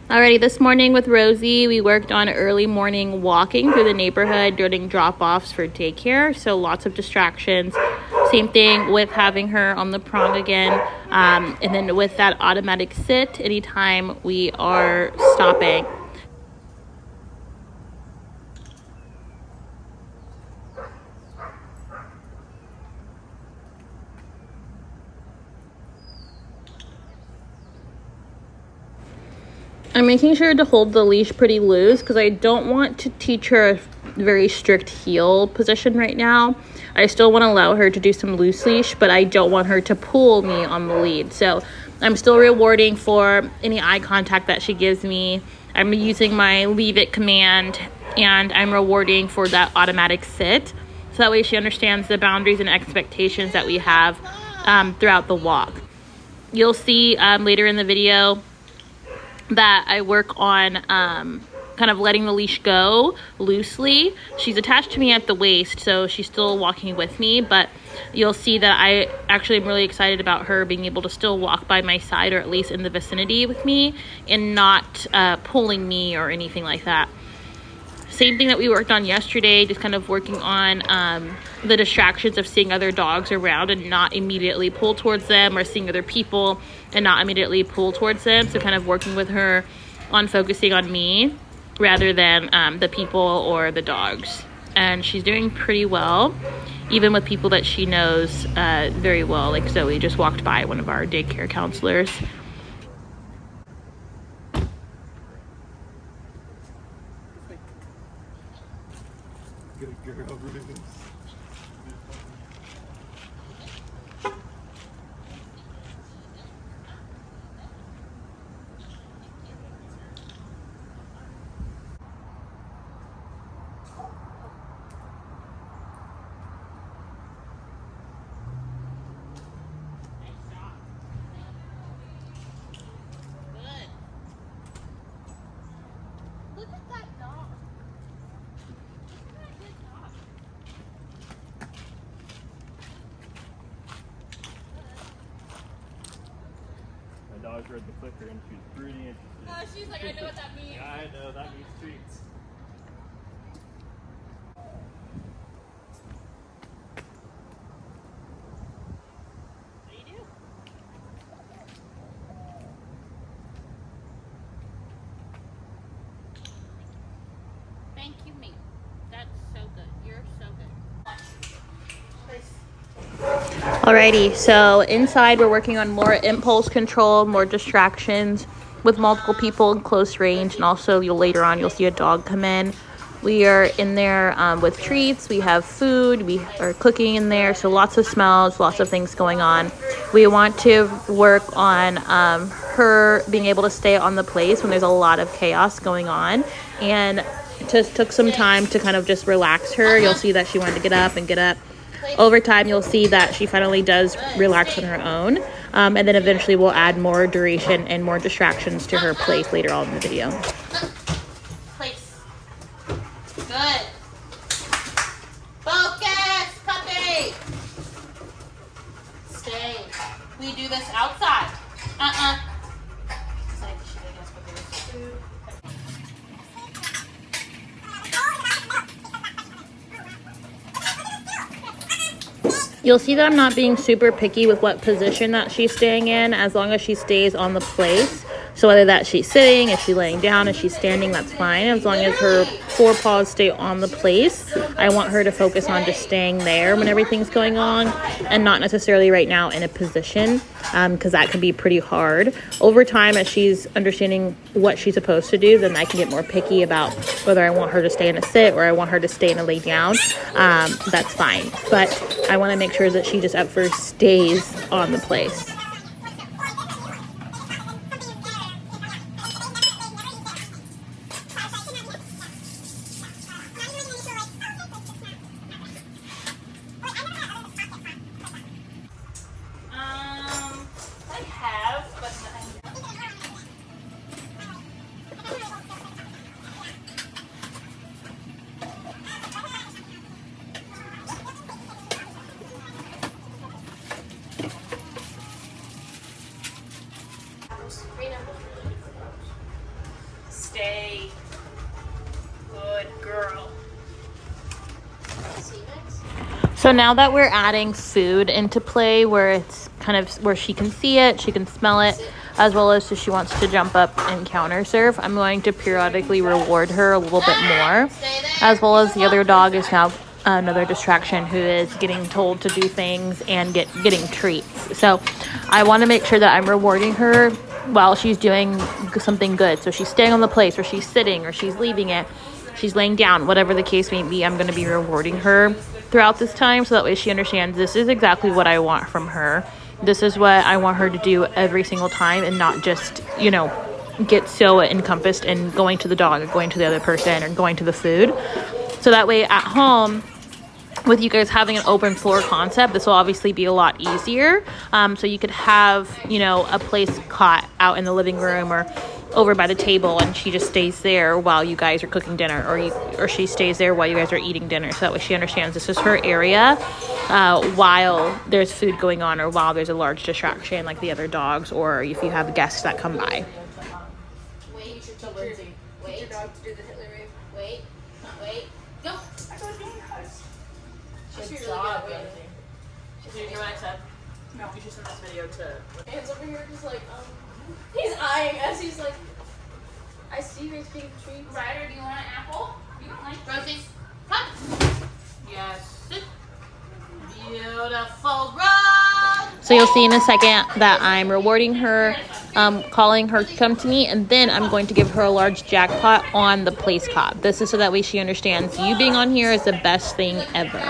Alrighty, this morning with Rosie, we worked on early morning walking through the neighborhood during drop-offs for daycare, so lots of distractions. Same thing with having her on the prong again, and then with that automatic sit anytime we are stopping. I'm making sure to hold the leash pretty loose because I don't want to teach her a very strict heel position right now. I still want to allow her to do some loose leash, but I don't want her to pull me on the lead. So I'm still rewarding for any eye contact that she gives me. I'm using my leave it command, and I'm rewarding for that automatic sit. So that way she understands the boundaries and expectations that we have throughout the walk. You'll see later in the video that I work on kind of letting the leash go loosely. She's attached to me at the waist, so she's still walking with me, but you'll see that I actually am really excited about her being able to still walk by my side, or at least in the vicinity with me, and not pulling me or anything like that. Same thing that we worked on yesterday, just kind of working on the distractions of seeing other dogs around and not immediately pull towards them, or seeing other people and not immediately pull towards them. So kind of working with her on focusing on me rather than the people or the dogs. And she's doing pretty well, even with people that she knows very well. Like Zoe just walked by, one of our daycare counselors. Good girl, Ruben. My dog heard the clicker and she was pretty interested. Oh, she's like, I know what that means. Yeah, I know, that means treats. What do you do? Thank you, ma'am. That's so good. You're so good. Alrighty, so inside we're working on more impulse control, more distractions with multiple people in close range, and also later on you'll see a dog come in. We are in there with treats, we have food, we are cooking in there, so lots of smells, lots of things going on. We want to work on her being able to stay on the place when there's a lot of chaos going on, and just took some time to kind of just relax her. You'll see that she wanted to get up and get up. Over time, you'll see that she finally does relax on her own, and then eventually we'll add more duration and more distractions to her place later on in the video. Place. Good. Focus, puppy. Stay. We do this outside. You'll see that I'm not being super picky with what position that she's staying in, as long as she stays on the place. So whether that she's sitting, if she's laying down, if she's standing, that's fine. As long as her forepaws stay on the place, I want her to focus on just staying there when everything's going on, and not necessarily right now in a position, because that can be pretty hard. Over time, as she's understanding what she's supposed to do, then I can get more picky about whether I want her to stay in a sit or I want her to stay in a lay down. That's fine. But I want to make sure that she just at first stays on the place. stay. Good girl. So now that we're adding food into play where it's kind of where she can see it, she can smell it, as well as if she wants to jump up and counter serve, I'm going to periodically reward her a little bit more, as well as the other dog is now another distraction who is getting told to do things and getting treats. So I want to make sure that I'm rewarding her while she's doing something good. So she's staying on the place, or she's sitting, or she's leaving it, she's laying down, whatever the case may be, I'm going to be rewarding her throughout this time, so that way she understands this is exactly what I want from her. This is what I want her to do every single time, and not just, you know, get so encompassed in going to the dog or going to the other person or going to the food. So that way at home, with you guys having an open floor concept, this will obviously be a lot easier. So you could have, you know, a place cot out in the living room or over by the table, and she just stays there while you guys are cooking dinner, or she stays there while you guys are eating dinner, so that way she understands this is her area while there's food going on, or while there's a large distraction like the other dogs, or if you have guests that come by. Wait, you should wait. Your dog to do the Hitler wave. Wait, go. I got it. She's really good at waiting. Did you hear what I said? No. You should send this video to... Hands over here, just like, he's eyeing us. He's like, I see you guys being treats. Ryder, do you want an apple? You don't like Rosie, come. Yes. Beautiful, Rose. So you'll see in a second that I'm rewarding her, calling her to come to me, and then I'm going to give her a large jackpot on the place cot. This is so that way she understands you being on here is the best thing ever.